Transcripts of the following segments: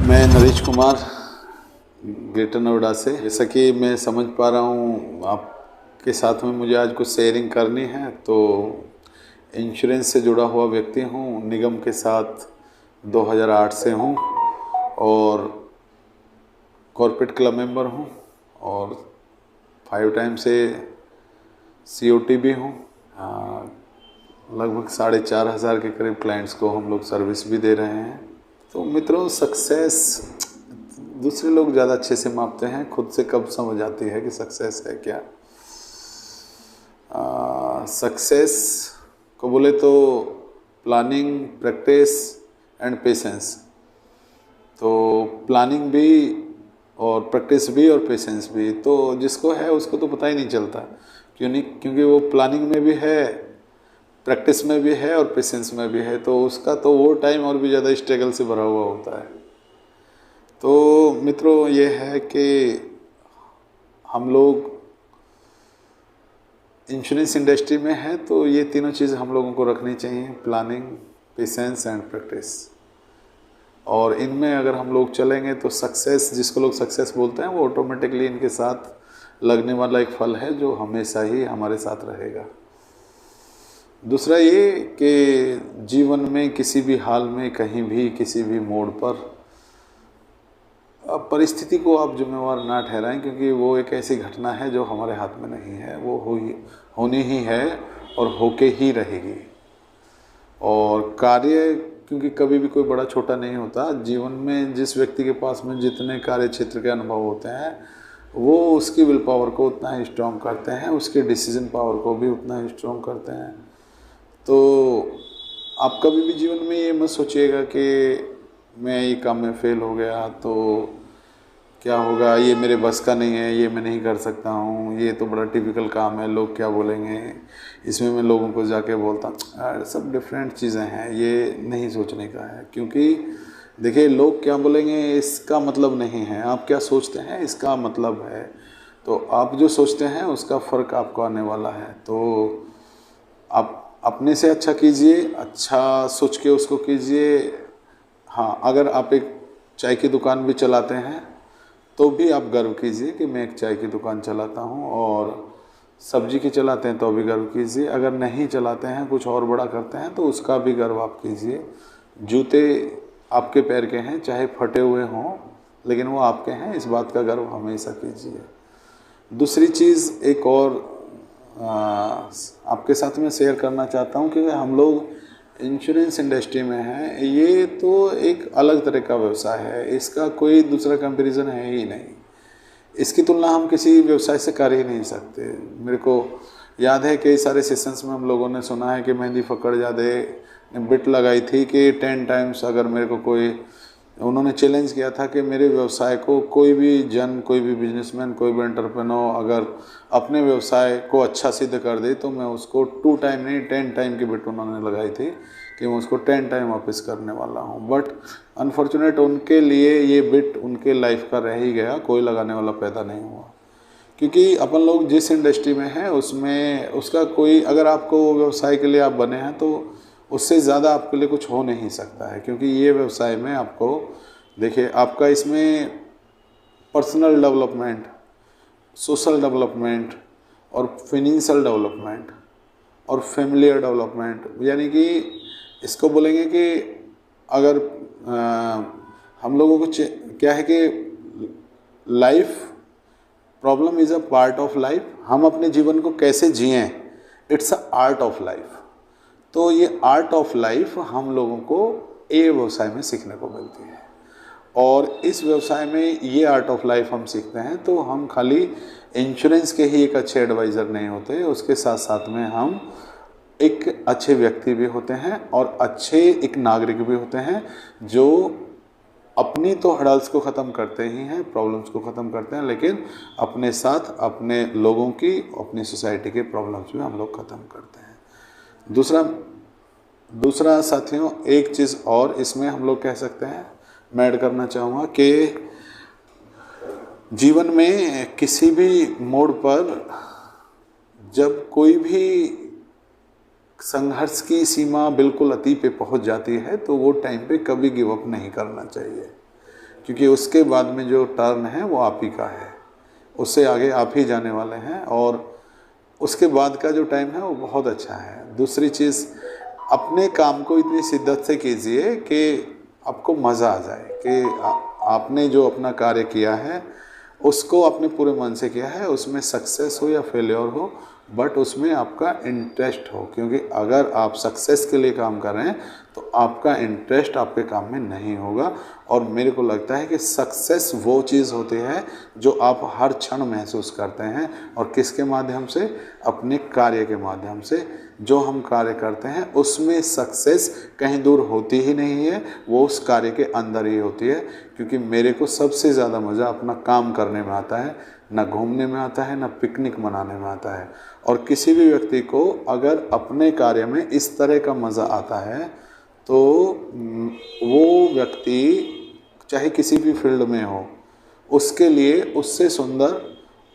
मैं नरेश कुमार ग्रेटर नोएडा से। जैसा कि मैं समझ पा रहा हूँ आपके साथ में मुझे आज कुछ शेयरिंग करनी है। तो इंश्योरेंस से जुड़ा हुआ व्यक्ति हूँ, निगम के साथ 2008 से हूँ और कॉर्पोरेट क्लब मेंबर हूँ और 5 टाइम से COT भी हूँ। लगभग 4,500 के करीब क्लाइंट्स को हम लोग सर्विस भी दे रहे हैं। तो मित्रों, सक्सेस दूसरे लोग ज़्यादा अच्छे से मापते हैं, खुद से कब समझ आती है कि सक्सेस है क्या। सक्सेस को बोले तो प्लानिंग, प्रैक्टिस एंड पेशेंस। तो प्लानिंग भी और प्रैक्टिस भी और पेशेंस भी, तो जिसको है उसको तो पता ही नहीं चलता। क्यों नहीं? क्योंकि वो प्लानिंग में भी है, प्रैक्टिस में भी है और पेशेंस में भी है, तो उसका तो वो टाइम और भी ज़्यादा स्ट्रगल से भरा हुआ होता है। तो मित्रों, ये है कि हम लोग इंश्योरेंस इंडस्ट्री में हैं तो ये तीनों चीज़ हम लोगों को रखनी चाहिए, प्लानिंग, पेशेंस एंड प्रैक्टिस। और इनमें अगर हम लोग चलेंगे तो सक्सेस, जिसको लोग सक्सेस बोलते हैं, वो ऑटोमेटिकली इनके साथ लगने वाला एक फल है जो हमेशा ही हमारे साथ रहेगा। दूसरा ये कि जीवन में किसी भी हाल में, कहीं भी, किसी भी मोड़ पर परिस्थिति को आप जिम्मेवार ना ठहराएं, क्योंकि वो एक ऐसी घटना है जो हमारे हाथ में नहीं है, वो होनी ही है और होके ही रहेगी। और कार्य, क्योंकि कभी भी कोई बड़ा छोटा नहीं होता। जीवन में जिस व्यक्ति के पास में जितने कार्य क्षेत्र के अनुभव होते हैं, वो उसकी विल पावर को उतना ही स्ट्रॉन्ग करते हैं, उसके डिसीजन पावर को भी उतना ही स्ट्रॉन्ग करते हैं। तो आप कभी भी जीवन में ये मत सोचिएगा कि मैं ये काम में फेल हो गया तो क्या होगा, ये मेरे बस का नहीं है, ये मैं नहीं कर सकता हूँ, ये तो बड़ा टिपिकल काम है, लोग क्या बोलेंगे, इसमें मैं लोगों को जाके बोलता हूँ। सब डिफरेंट चीज़ें हैं, ये नहीं सोचने का है। क्योंकि देखिए, लोग क्या बोलेंगे इसका मतलब नहीं है, आप क्या सोचते हैं इसका मतलब है। तो आप जो सोचते हैं उसका फ़र्क आपको आने वाला है। तो आप अपने से अच्छा कीजिए, अच्छा सोच के उसको कीजिए। हाँ, अगर आप एक चाय की दुकान भी चलाते हैं तो भी आप गर्व कीजिए कि मैं एक चाय की दुकान चलाता हूँ, और सब्जी की चलाते हैं तो भी गर्व कीजिए। अगर नहीं चलाते हैं, कुछ और बड़ा करते हैं, तो उसका भी गर्व आप कीजिए। जूते आपके पैर के हैं, चाहे फटे हुए हों, लेकिन वो आपके हैं, इस बात का गर्व हमेशा कीजिए। दूसरी चीज़ एक और आपके साथ में शेयर करना चाहता हूँ कि हम लोग इंश्योरेंस इंडस्ट्री में हैं, ये तो एक अलग तरह का व्यवसाय है, इसका कोई दूसरा कंपैरिजन है ही नहीं। इसकी तुलना हम किसी व्यवसाय से कर ही नहीं सकते। मेरे को याद है कई सारे सेशंस में हम लोगों ने सुना है कि मेहंदी फकड़जादे ने बिट लगाई थी कि 10 टाइम्स अगर मेरे को कोई, उन्होंने चैलेंज किया था कि मेरे व्यवसाय को कोई भी जन, कोई भी बिजनेसमैन, कोई भी एंटरप्रेन्योर अगर अपने व्यवसाय को अच्छा सिद्ध कर दे तो मैं उसको 2 टाइम नहीं 10 टाइम की बिट उन्होंने लगाई थी कि मैं उसको 10 टाइम वापस करने वाला हूँ। बट अनफॉर्चुनेट उनके लिए ये बिट उनके लाइफ का रह ही गया, कोई लगाने वाला पैदा नहीं हुआ। क्योंकि अपन लोग जिस इंडस्ट्री में हैं उसमें उसका कोई, अगर आपको व्यवसाय के लिए आप बने हैं तो उससे ज़्यादा आपके लिए कुछ हो नहीं सकता है। क्योंकि ये व्यवसाय में आपको, देखिए, आपका इसमें पर्सनल डेवलपमेंट, सोशल डेवलपमेंट और फाइनेंशियल डेवलपमेंट और फैमिलियर डेवलपमेंट, यानी कि इसको बोलेंगे कि अगर हम लोगों को क्या है कि life problem is a part of life, हम अपने जीवन को कैसे जिएं, it's a art of life. तो ये आर्ट ऑफ लाइफ हम लोगों को ये व्यवसाय में सीखने को मिलती है। और इस व्यवसाय में ये आर्ट ऑफ लाइफ हम सीखते हैं तो हम खाली इंश्योरेंस के ही एक अच्छे एडवाइज़र नहीं होते, उसके साथ साथ में हम एक अच्छे व्यक्ति भी होते हैं और अच्छे एक नागरिक भी होते हैं, जो अपनी तो हड़ल्स को ख़त्म करते ही हैं, प्रॉब्लम्स को ख़त्म करते हैं, लेकिन अपने साथ अपने लोगों की, अपनी सोसाइटी के प्रॉब्लम्स भी हम लोग ख़त्म करते हैं। दूसरा साथियों, एक चीज़ और इसमें हम लोग कह सकते हैं, मैं ऐड करना चाहूँगा कि जीवन में किसी भी मोड़ पर जब कोई भी संघर्ष की सीमा बिल्कुल अति पे पहुंच जाती है तो वो टाइम पे कभी गिव अप नहीं करना चाहिए। क्योंकि उसके बाद में जो टर्न है वो आप ही का है, उससे आगे आप ही जाने वाले हैं, और उसके बाद का जो टाइम है वो बहुत अच्छा है। दूसरी चीज़, अपने काम को इतनी शिद्दत से कीजिए कि आपको मज़ा आ जाए कि आपने जो अपना कार्य किया है उसको अपने पूरे मन से किया है, उसमें सक्सेस हो या फेलियर हो, बट उसमें आपका इंटरेस्ट हो। क्योंकि अगर आप सक्सेस के लिए काम कर रहे हैं तो आपका इंटरेस्ट आपके काम में नहीं होगा। और मेरे को लगता है कि सक्सेस वो चीज़ होती है जो आप हर क्षण महसूस करते हैं, और किसके माध्यम से? अपने कार्य के माध्यम से। जो हम कार्य करते हैं उसमें सक्सेस कहीं दूर होती ही नहीं है, वो उस कार्य के अंदर ही होती है। क्योंकि मेरे को सबसे ज़्यादा मज़ा अपना काम करने में आता है, ना घूमने में आता है, ना पिकनिक मनाने में आता है। और किसी भी व्यक्ति को अगर अपने कार्य में इस तरह का मज़ा आता है तो वो व्यक्ति चाहे किसी भी फील्ड में हो, उसके लिए उससे सुंदर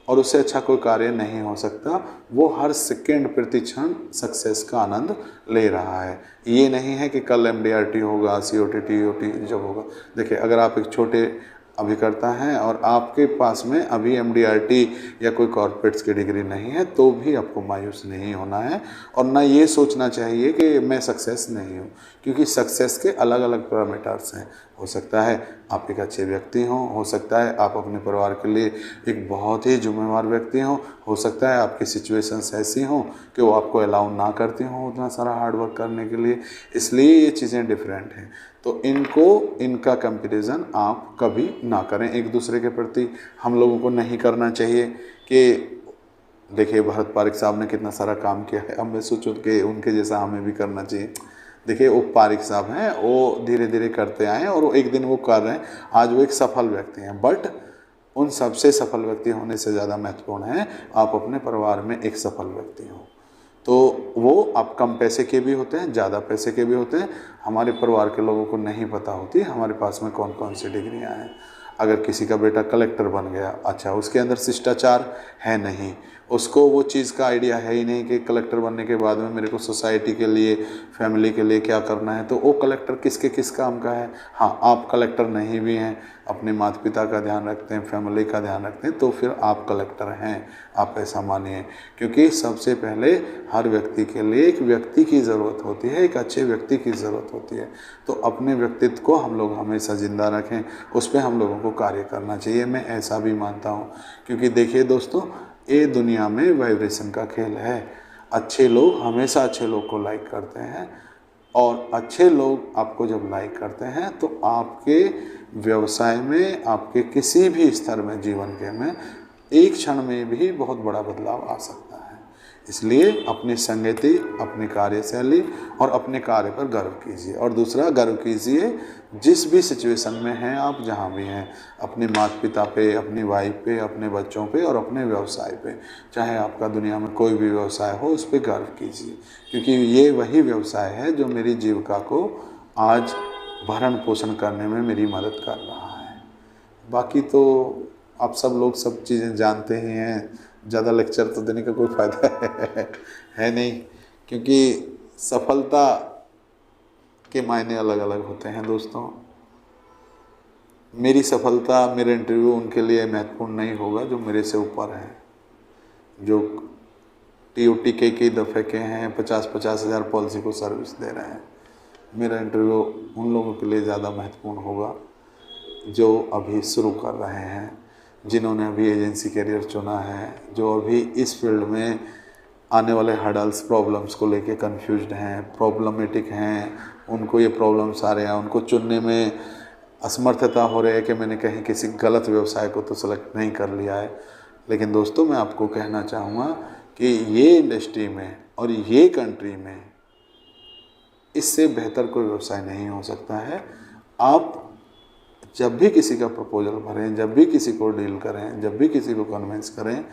और उससे अच्छा कोई कार्य नहीं हो सकता। वो हर सेकेंड प्रति क्षण सक्सेस का आनंद ले रहा है। ये नहीं है कि कल MDRT होगा, COT TOT जब होगा। देखिए, अगर आप एक छोटे अभिकर्ता हैं और आपके पास में अभी MDRT या कोई कॉर्पोरेट्स की डिग्री नहीं है, तो भी आपको मायूस नहीं होना है, और ना ये सोचना चाहिए कि मैं सक्सेस नहीं हूँ। क्योंकि सक्सेस के अलग अलग पैरामीटर्स हैं। हो सकता है आप एक अच्छे व्यक्ति हों, हो सकता है आप अपने परिवार के लिए एक बहुत ही जिम्मेवार व्यक्ति हों, हो सकता है आपकी सिचुएशंस ऐसी हों कि वो आपको अलाउ ना करती हों उतना सारा हार्ड वर्क करने के लिए। इसलिए ये चीज़ें डिफरेंट हैं। तो इनका कंपैरिजन आप कभी ना करें एक दूसरे के प्रति। हम लोगों को नहीं करना चाहिए कि देखिए भरत पारिक साहब ने कितना सारा काम किया है, अब मैं सोचूं कि उनके जैसा हमें भी करना चाहिए। देखिए, वो पारिक साहब हैं, वो धीरे धीरे करते आए और वो एक दिन वो कर रहे हैं, आज वो एक सफल व्यक्ति हैं। बट उन सबसे सफल व्यक्ति होने से ज़्यादा महत्वपूर्ण है आप अपने परिवार में एक सफल व्यक्ति हो। तो वो आप कम पैसे के भी होते हैं, ज़्यादा पैसे के भी होते हैं। हमारे परिवार के लोगों को नहीं पता होती हमारे पास में कौन कौन सी डिग्रियां हैं। अगर किसी का बेटा कलेक्टर बन गया, अच्छा, उसके अंदर शिष्टाचार है नहीं, उसको वो चीज़ का आइडिया है ही नहीं कि कलेक्टर बनने के बाद में मेरे को सोसाइटी के लिए, फैमिली के लिए क्या करना है, तो वो कलेक्टर किसके किस काम का है। हाँ, आप कलेक्टर नहीं भी हैं, अपने माता पिता का ध्यान रखते हैं, फैमिली का ध्यान रखते हैं, तो फिर आप कलेक्टर हैं, आप ऐसा मानिए। क्योंकि सबसे पहले हर व्यक्ति के लिए एक व्यक्ति की ज़रूरत होती है, एक अच्छे व्यक्ति की ज़रूरत होती है। तो अपने व्यक्तित्व को हम लोग हमेशा ज़िंदा रखें, उस पर हम लोगों को कार्य करना चाहिए, मैं ऐसा भी मानता हूँ। क्योंकि देखिए दोस्तों, ये दुनिया में वाइब्रेशन का खेल है। अच्छे लोग हमेशा अच्छे लोग को लाइक करते हैं, और अच्छे लोग आपको जब लाइक करते हैं तो आपके व्यवसाय में, आपके किसी भी स्तर में, जीवन के में एक क्षण में भी बहुत बड़ा बदलाव आ सकता है। इसलिए अपनी संगति, अपनी कार्यशैली और अपने कार्य पर गर्व कीजिए। और दूसरा, गर्व कीजिए जिस भी सिचुएशन में हैं आप, जहाँ भी हैं, अपने माता पिता पे, अपनी वाइफ पे, अपने बच्चों पे और अपने व्यवसाय पे। चाहे आपका दुनिया में कोई भी व्यवसाय हो, उस पर गर्व कीजिए। क्योंकि ये वही व्यवसाय है जो मेरी जीविका को आज भरण पोषण करने में मेरी मदद कर रहा है। बाकी तो आप सब लोग सब चीज़ें जानते ही हैं, ज़्यादा लेक्चर तो देने का कोई फ़ायदा है नहीं। क्योंकि सफलता के मायने अलग अलग होते हैं दोस्तों। मेरी सफलता, मेरा इंटरव्यू उनके लिए महत्वपूर्ण नहीं होगा जो मेरे से ऊपर हैं, जो TOT के दफ़े के हैं, 50-50 हज़ार पॉलिसी को सर्विस दे रहे हैं। मेरा इंटरव्यू उन लोगों के लिए ज़्यादा महत्वपूर्ण होगा जो अभी शुरू कर रहे हैं, जिन्होंने अभी एजेंसी करियर चुना है, जो अभी इस फील्ड में आने वाले हर्डल्स, प्रॉब्लम्स को लेके कंफ्यूज्ड हैं, प्रॉब्लमेटिक हैं, उनको ये प्रॉब्लम्स आ रहे हैं, उनको चुनने में असमर्थता हो रही है कि मैंने कहीं किसी गलत व्यवसाय को तो सेलेक्ट नहीं कर लिया है। लेकिन दोस्तों, मैं आपको कहना चाहूँगा कि ये इंडस्ट्री में और ये कंट्री में इससे बेहतर कोई व्यवसाय नहीं हो सकता है। आप जब भी किसी का प्रपोजल भरें, जब भी किसी को डील करें, जब भी किसी को कन्विंस करें,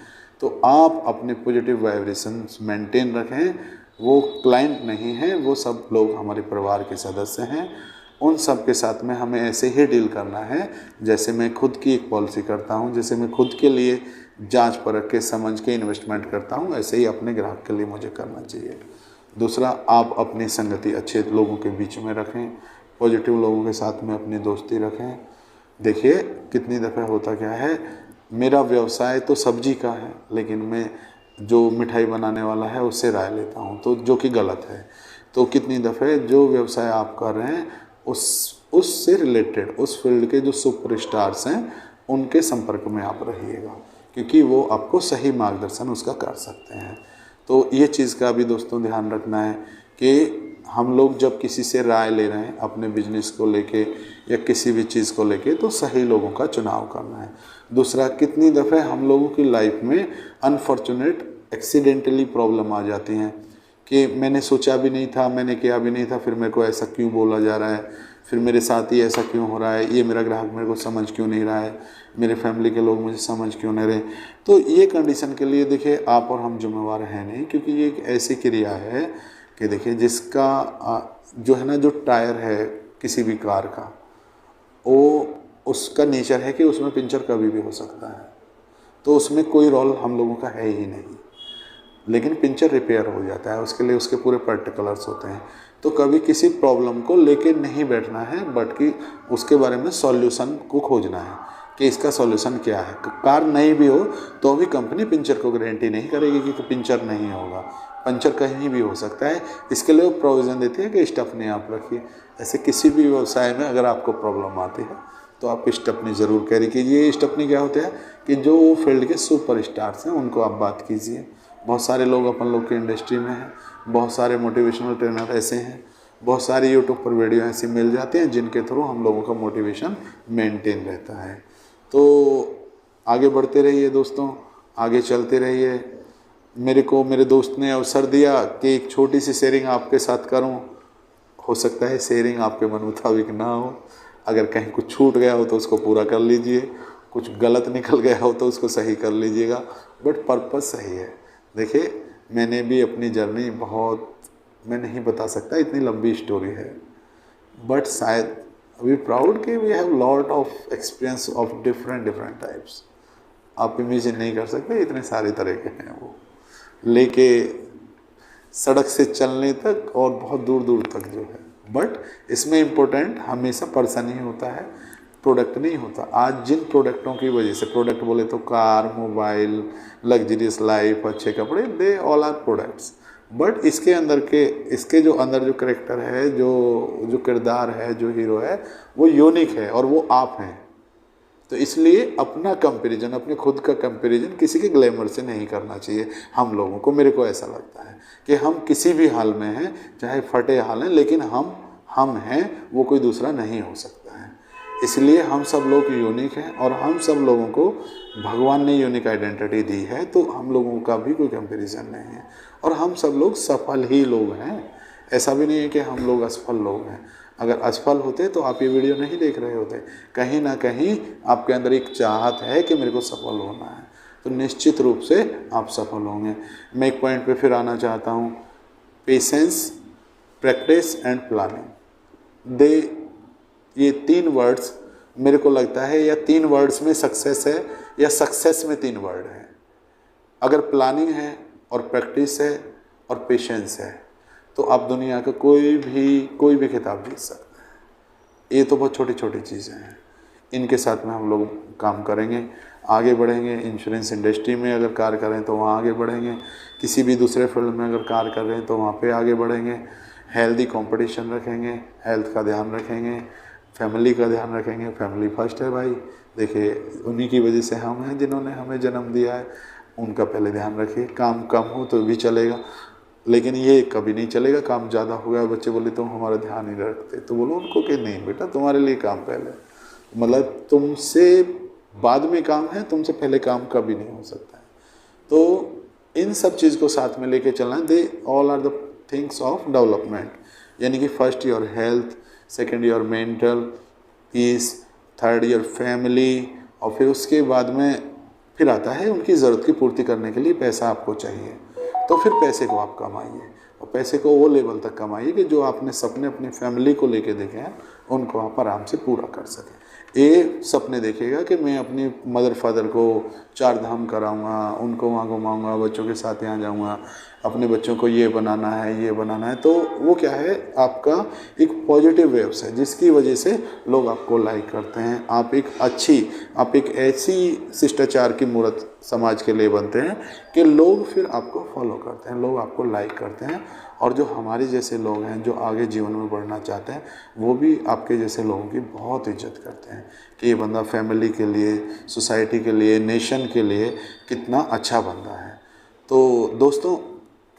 तो आप अपने पॉजिटिव वाइब्रेशंस मेंटेन रखें। वो क्लाइंट नहीं है, वो सब लोग हमारे परिवार के सदस्य हैं। उन सब के साथ में हमें ऐसे ही डील करना है जैसे मैं खुद की एक पॉलिसी करता हूं, जैसे मैं खुद के लिए जांच परख के, समझ के इन्वेस्टमेंट करता हूं, ऐसे ही अपने ग्राहक के लिए मुझे करना चाहिए। दूसरा, आप अपनी संगति अच्छे लोगों के बीच में रखें, पॉजिटिव लोगों के साथ में अपनी दोस्ती रखें। देखिए कितनी दफ़े होता क्या है, मेरा व्यवसाय तो सब्जी का है, लेकिन मैं जो मिठाई बनाने वाला है उससे राय लेता हूँ, तो जो कि गलत है। तो कितनी दफ़े जो व्यवसाय आप कर रहे हैं उससे रिलेटेड उस फील्ड के जो सुपरस्टार्स हैं उनके संपर्क में आप रहिएगा, क्योंकि वो आपको सही मार्गदर्शन उसका कर सकते हैं। तो ये चीज़ का भी दोस्तों ध्यान रखना है कि हम लोग जब किसी से राय ले रहे हैं अपने बिजनेस को लेके या किसी भी चीज़ को लेके, तो सही लोगों का चुनाव करना है। दूसरा, कितनी दफ़े हम लोगों की लाइफ में अनफॉर्चुनेट एक्सीडेंटली प्रॉब्लम आ जाती हैं कि मैंने सोचा भी नहीं था, मैंने किया भी नहीं था, फिर मेरे को ऐसा क्यों बोला जा रहा है, फिर मेरे साथ ही ऐसा क्यों हो रहा है, ये मेरा ग्राहक मेरे को समझ क्यों नहीं रहा है, मेरे फैमिली के लोग मुझे समझ क्यों नहीं रहे। तो ये कंडीशन के लिए देखिए आप और हम जिम्मेवार हैं नहीं, क्योंकि ये एक ऐसी क्रिया है कि देखिए जिसका जो है ना, जो टायर है किसी भी कार का, वो उसका नेचर है कि उसमें पंचर कभी भी हो सकता है, तो उसमें कोई रोल हम लोगों का है ही नहीं। लेकिन पंचर रिपेयर हो जाता है, उसके लिए उसके पूरे पर्टिकुलर्स होते हैं। तो कभी किसी प्रॉब्लम को लेके नहीं बैठना है, बट कि उसके बारे में सॉल्यूशन को खोजना है कि इसका सॉल्यूशन क्या है। कार नहीं भी हो तो भी कंपनी पंचर को गारंटी नहीं करेगी कि पंचर नहीं होगा, पंचर कहीं भी हो सकता है। इसके लिए वो प्रोविज़न देती है कि स्टेपनी आप रखिए। ऐसे किसी भी व्यवसाय में अगर आपको प्रॉब्लम आती है तो आप स्टेपनी ज़रूर कैरी कीजिए। स्टेपनी क्या होता है कि जो फील्ड के सुपर स्टार्स हैं उनको आप बात कीजिए। बहुत सारे लोग अपन लोग की इंडस्ट्री में हैं, बहुत सारे मोटिवेशनल ट्रेनर ऐसे हैं, बहुत सारी यूट्यूब पर वीडियो ऐसी मिल जाती हैं जिनके थ्रू हम लोगों का मोटिवेशन मेंटेन रहता है। तो आगे बढ़ते रहिए दोस्तों, आगे चलते रहिए। मेरे दोस्त ने अवसर दिया कि एक छोटी सी शेयरिंग आपके साथ करूं। हो सकता है शेयरिंग आपके मन मुताबिक ना हो, अगर कहीं कुछ छूट गया हो तो उसको पूरा कर लीजिए, कुछ गलत निकल गया हो तो उसको सही कर लीजिएगा, बट पर्पस सही है। देखिए मैंने भी अपनी जर्नी बहुत, मैं नहीं बता सकता, इतनी लंबी स्टोरी है, बट शायद वी प्राउड कि we have lot of experience of different types. आप इमेजिन नहीं कर सकते इतने सारे तरह के हैं वो, लेके सड़क से चलने तक और बहुत दूर दूर तक जो है। बट इसमें इम्पोर्टेंट हमेशा पर्सन ही होता है, प्रोडक्ट नहीं होता। आज जिन प्रोडक्टों की वजह से, प्रोडक्ट बोले तो कार, मोबाइल, लग्जरियस लाइफ, अच्छे कपड़े, they all are products. But इसके जो अंदर जो करेक्टर है, जो किरदार है, जो हीरो है, वो यूनिक है और वो आप हैं। तो इसलिए अपना कंपैरिजन, अपने खुद का कंपैरिजन किसी के ग्लैमर से नहीं करना चाहिए हम लोगों को। मेरे को ऐसा लगता है कि हम किसी भी हाल में हैं, चाहे फटे हाल हैं, लेकिन हम हैं, वो कोई दूसरा नहीं हो सकता है। इसलिए हम सब लोग यूनिक हैं और हम सब लोगों को भगवान ने यूनिक आइडेंटिटी दी है, तो हम लोगों का भी कोई कंपैरिजन नहीं है और हम सब लोग सफल ही लोग हैं। ऐसा भी नहीं है कि हम लोग असफल लोग हैं। अगर असफल होते तो आप ये वीडियो नहीं देख रहे होते। कहीं ना कहीं आपके अंदर एक चाहत है कि मेरे को सफल होना है, तो निश्चित रूप से आप सफल होंगे। मैं एक पॉइंट पे फिर आना चाहता हूँ, पेशेंस, प्रैक्टिस एंड प्लानिंग। ये 3 वर्ड्स मेरे को लगता है, या 3 वर्ड्स में सक्सेस है, या सक्सेस में 3 वर्ड है। अगर प्लानिंग है और प्रैक्टिस है और पेशेंस है तो आप दुनिया का कोई भी खिताब जीत सकते हैं। ये तो बहुत छोटी छोटी चीज़ें हैं, इनके साथ में हम लोग काम करेंगे, आगे बढ़ेंगे। इंश्योरेंस इंडस्ट्री में अगर कार्य करें तो वहाँ आगे बढ़ेंगे, किसी भी दूसरे फील्ड में अगर कार्य कर रहे हैं तो वहाँ पे आगे बढ़ेंगे। हेल्दी कंपटीशन रखेंगे, हेल्थ का ध्यान रखेंगे, फैमिली का ध्यान रखेंगे। फैमिली फर्स्ट है भाई। देखिए उन्हीं की वजह से हम हैं, जिन्होंने हमें जन्म दिया है, उनका पहले ध्यान रखिए। काम कम हो तो भी चलेगा, लेकिन ये कभी नहीं चलेगा काम ज़्यादा हो गया, बच्चे बोले तुम हमारा ध्यान नहीं रखते, तो बोलो उनको कि नहीं बेटा, तुम्हारे लिए काम पहले, मतलब तुमसे बाद में काम है, तुमसे पहले काम कभी नहीं हो सकता है। तो इन सब चीज़ को साथ में लेके चलना। They all are the things of development, यानी कि first your health, second your mental peace, third your family, और फिर उसके बाद में फिर आता है उनकी ज़रूरत की पूर्ति करने के लिए पैसा आपको चाहिए, तो फिर पैसे को आप कमाइए। और पैसे को वो लेवल तक कमाइए कि जो आपने सपने अपनी फैमिली को लेके देखे हैं उनको आप आराम से पूरा कर सकें। ये सपने देखिएगा कि मैं अपनी मदर फादर को 4 धाम कराऊंगा, उनको वहाँ घुमाऊंगा, बच्चों के साथ यहाँ जाऊंगा, अपने बच्चों को ये बनाना है, ये बनाना है। तो वो क्या है, आपका एक पॉजिटिव वेव्स है जिसकी वजह से लोग आपको लाइक करते हैं। आप एक ऐसी शिष्टाचार की मूर्त समाज के लिए बनते हैं कि लोग फिर आपको फॉलो करते हैं, लोग आपको लाइक करते हैं। और जो हमारे जैसे लोग हैं जो आगे जीवन में बढ़ना चाहते हैं वो भी आपके जैसे लोगों की बहुत इज्जत करते हैं कि ये बंदा फैमिली के लिए, सोसाइटी के लिए, नेशन के लिए कितना अच्छा बंदा है। तो दोस्तों,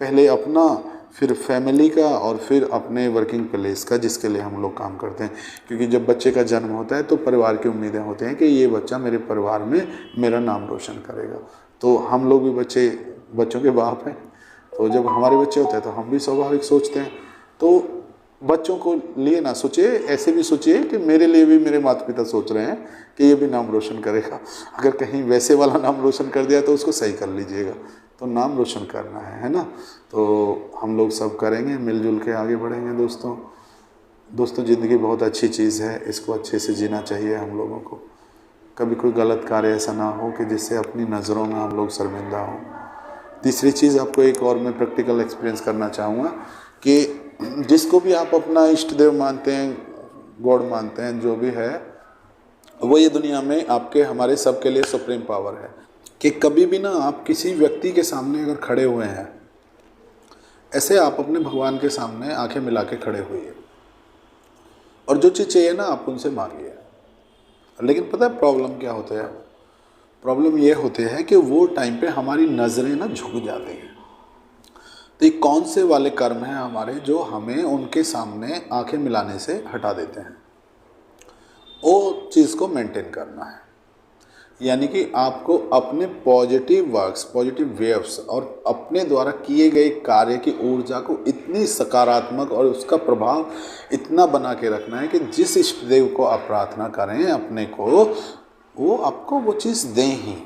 पहले अपना, फिर फैमिली का और फिर अपने वर्किंग प्लेस का जिसके लिए हम लोग काम करते हैं। क्योंकि जब बच्चे का जन्म होता है तो परिवार की उम्मीदें होती हैं कि ये बच्चा मेरे परिवार में मेरा नाम रोशन करेगा। तो हम लोग भी बच्चों के बाप हैं, तो जब हमारे बच्चे होते हैं तो हम भी स्वाभाविक सोचते हैं। तो बच्चों को लिए ना सोचिए, ऐसे भी सोचिए कि मेरे लिए भी मेरे माता पिता सोच रहे हैं कि ये भी नाम रोशन करेगा। अगर कहीं वैसे वाला नाम रोशन कर दिया तो उसको सही कर लीजिएगा। तो नाम रोशन करना है ना। तो हम लोग सब करेंगे, मिलजुल के आगे बढ़ेंगे। दोस्तों ज़िंदगी बहुत अच्छी चीज़ है, इसको अच्छे से जीना चाहिए हम लोगों को। कभी कोई गलत कार्य ऐसा ना हो कि जिससे अपनी नज़रों में हम लोग शर्मिंदा हों। तीसरी चीज़ आपको एक और मैं प्रैक्टिकल एक्सपीरियंस करना चाहूँगा कि जिसको भी आप अपना इष्ट देव मानते हैं, गॉड मानते हैं, जो भी है वो ये दुनिया में आपके हमारे सबके लिए सुप्रीम पावर है। कि कभी भी ना आप किसी व्यक्ति के सामने अगर खड़े हुए हैं, ऐसे आप अपने भगवान के सामने आंखें मिला के खड़े हुए और जो चीज़ चाहिए ना आप उनसे मांगिए। लेकिन पता है प्रॉब्लम क्या होता है? प्रॉब्लम ये होती है कि वो टाइम पे हमारी नज़रें ना झुक जाती हैं। तो ये कौन से वाले कर्म हैं हमारे जो हमें उनके सामने आंखें मिलाने से हटा देते हैं? वो चीज़ को मेंटेन करना है। यानी कि आपको अपने पॉजिटिव वर्क्स, पॉजिटिव वेव्स और अपने द्वारा किए गए कार्य की ऊर्जा को इतनी सकारात्मक और उसका प्रभाव इतना बना के रखना है कि जिस इष्ट देव को आप प्रार्थना करें अपने को, वो आपको वो चीज़ दें ही।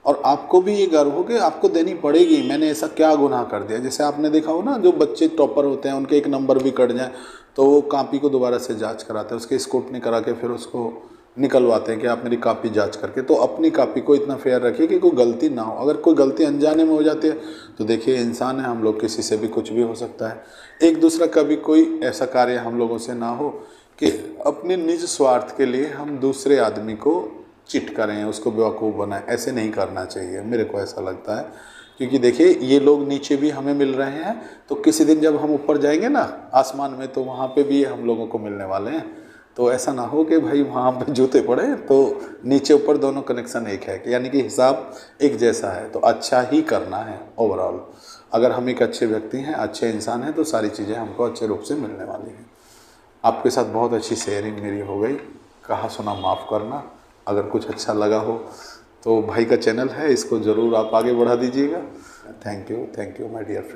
और आपको भी ये गर्व हो कि आपको देनी पड़ेगी। मैंने ऐसा क्या गुनाह कर दिया? जैसे आपने देखा हो ना, जो बच्चे टॉपर होते हैं उनके एक नंबर भी कट जाए तो वो कॉपी को दोबारा से जांच कराते हैं, उसके स्क्रूटनी करा के फिर उसको निकलवाते हैं कि आप मेरी कॉपी जांच करके। तो अपनी कॉपी को इतना फेयर रखिए कि कोई गलती ना हो। अगर कोई गलती अनजाने में हो जाती है तो देखिए, इंसान है हम लोग, किसी से भी कुछ भी हो सकता है। एक दूसरा कभी कोई ऐसा कार्य हम लोगों से ना हो कि अपने निज स्वार्थ के लिए हम दूसरे आदमी को चिट करें, उसको बेवकूफ़ बनाएं। ऐसे नहीं करना चाहिए, मेरे को ऐसा लगता है। क्योंकि देखिए, ये लोग नीचे भी हमें मिल रहे हैं, तो किसी दिन जब हम ऊपर जाएंगे ना आसमान में, तो वहाँ पे भी हम लोगों को मिलने वाले हैं। तो ऐसा ना हो कि भाई वहाँ पे जूते पड़े तो नीचे ऊपर दोनों कनेक्शन एक है, यानी कि हिसाब एक जैसा है। तो अच्छा ही करना है ओवरऑल। अगर हम एक अच्छे व्यक्ति हैं, अच्छे इंसान हैं, तो सारी चीज़ें हमको अच्छे रूप से मिलने वाली हैं। आपके साथ बहुत अच्छी शेयरिंग मेरी हो गई, कहा सुना माफ़ करना। अगर कुछ अच्छा लगा हो तो भाई का चैनल है, इसको ज़रूर आप आगे बढ़ा दीजिएगा। Thank you my dear friend.